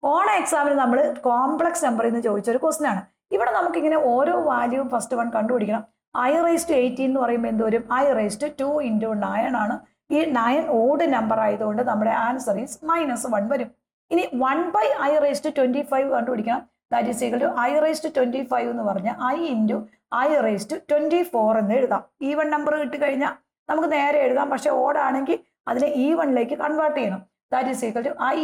ഓണ എക്സാമിന് നമ്മൾ കോംപ്ലക്സ് നമ്പറിൽ നിന്ന് ചോദിച്ചൊരു ക്വസ്റ്റൻ ആണ്. ഇവിടെ നമുക്കിങ്ങനെ ഓരോ വാല്യൂവും ഫസ്റ്റ് വൺ കണ്ടുപിടിക്കണം. i⁻18 എന്ന് പറയുമ്പോൾ എന്തോരും i⁻2 × 9 ആണ്. ഈ 9 ഓഡ് നമ്പർ ആയതുകൊണ്ട് നമ്മുടെ ആൻസർ ഈസ് -1 വരും. ഇനി 1/i⁻25 കണ്ടുപിടിക്കണം. That is equal to i⁻25 എന്ന് പറഞ്ഞാൽ i × i⁻24 എന്ന് എഴുതാം. ഈവൺ നമ്പർ കിട്ടിക്കഴിഞ്ഞാൽ നമുക്ക് നേരെ എഴുതാം, പക്ഷെ ഓഡ് ആണെങ്കിൽ അതിനെ ഈവണിലേക്ക് കൺവേർട്ട് ചെയ്യണം. That is equal to i ×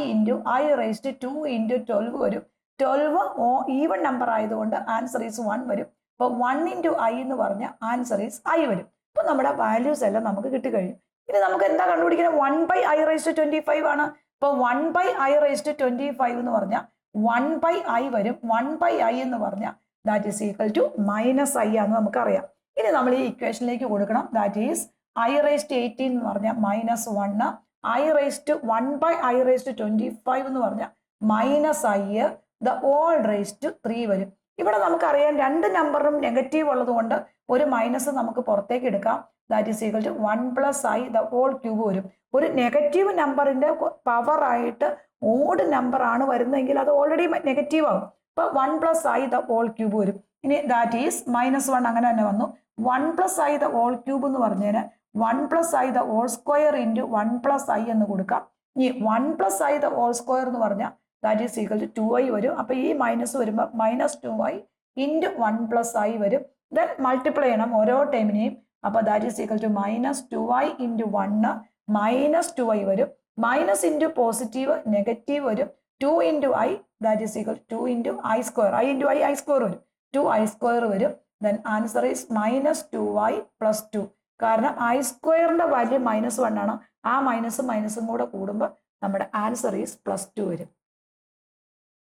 i⁻2 × 12 വരും. 12 ഈവൺ നമ്പർ ആയതുകൊണ്ട് ആൻസർ ഈസ് 1 വരും. അപ്പോൾ 1 × i എന്ന് പറഞ്ഞാൽ ആൻസർ ഈസ് i വരും. അപ്പോൾ നമ്മുടെ വാല്യൂസ് എല്ലാം നമുക്ക് കിട്ടിക്കഴിയും. ഇനി നമുക്ക് എന്താ കണ്ടുപിടിക്കുന്നത്? 1/i⁻25 ആണ്. അപ്പോൾ 1/i⁻25 എന്ന് പറഞ്ഞാൽ 1/i വരും. 1/i എന്ന് പറഞ്ഞാൽ that is equal to -i ആണെന്ന് നമുക്കറിയാം. ഇനി നമ്മൾ ഈ ഇക്വേഷനിലേക്ക് കൊടുക്കണം. ദാറ്റ് ഈസ് i⁻18 എന്ന് പറഞ്ഞാൽ -1, i⁻1/i⁻25 എന്ന് പറഞ്ഞാൽ -i, the whole raise to 3 വരും. ഇവിടെ നമുക്കറിയാം രണ്ട് നമ്പറിനും നെഗറ്റീവ് ഉള്ളത് കൊണ്ട് ഒരു മൈനസ് നമുക്ക് പുറത്തേക്ക് എടുക്കാം. That is equal to 1 + i the whole cube വരും. ഒരു നെഗറ്റീവ് നമ്പറിന്റെ പവർ ആയിട്ട് ഓഡ് നമ്പർ ആണ് വരുന്നതെങ്കിൽ അത് ഓൾറെഡി നെഗറ്റീവ് ആകും. അപ്പൊ 1 + i ദ ഹോൾ ക്യൂബ് വരും. ഇനി ദാറ്റ് ഈസ് -1 അങ്ങനെ തന്നെ വന്നു. 1 + i ദ ഹോൾ ക്യൂബ് എന്ന് പറഞ്ഞാൽ 1 + i the whole square × 1 + i എന്ന് കൊടുക്കാം. ഇനി 1 + i ദ ഹോൾ സ്ക്വയർ എന്ന് പറഞ്ഞാൽ that is equal to 2i വരും. അപ്പൊ ഈ മൈനസ് വരുമ്പോൾ -2i × 1 + i വരും. ദെൻ മൾട്ടിപ്ലൈ ചെയ്യണം ഓരോ ടൈമിനെയും. അപ്പൊ that is equal to -2i × 1 -2i വരും. മൈനസ് ഇൻറ്റു പോസിറ്റീവ് നെഗറ്റീവ് വരും. 2 × i that is equal 2 × i². i × i i² വരും. 2i² വരും. Then answer is -2i + 2. കാരണം i² വാല്യൂ -1 ആണ്. ആ മൈനസും കൂടെ കൂടുമ്പോൾ നമ്മുടെ ആൻസർ ഈസ് +2 വരും.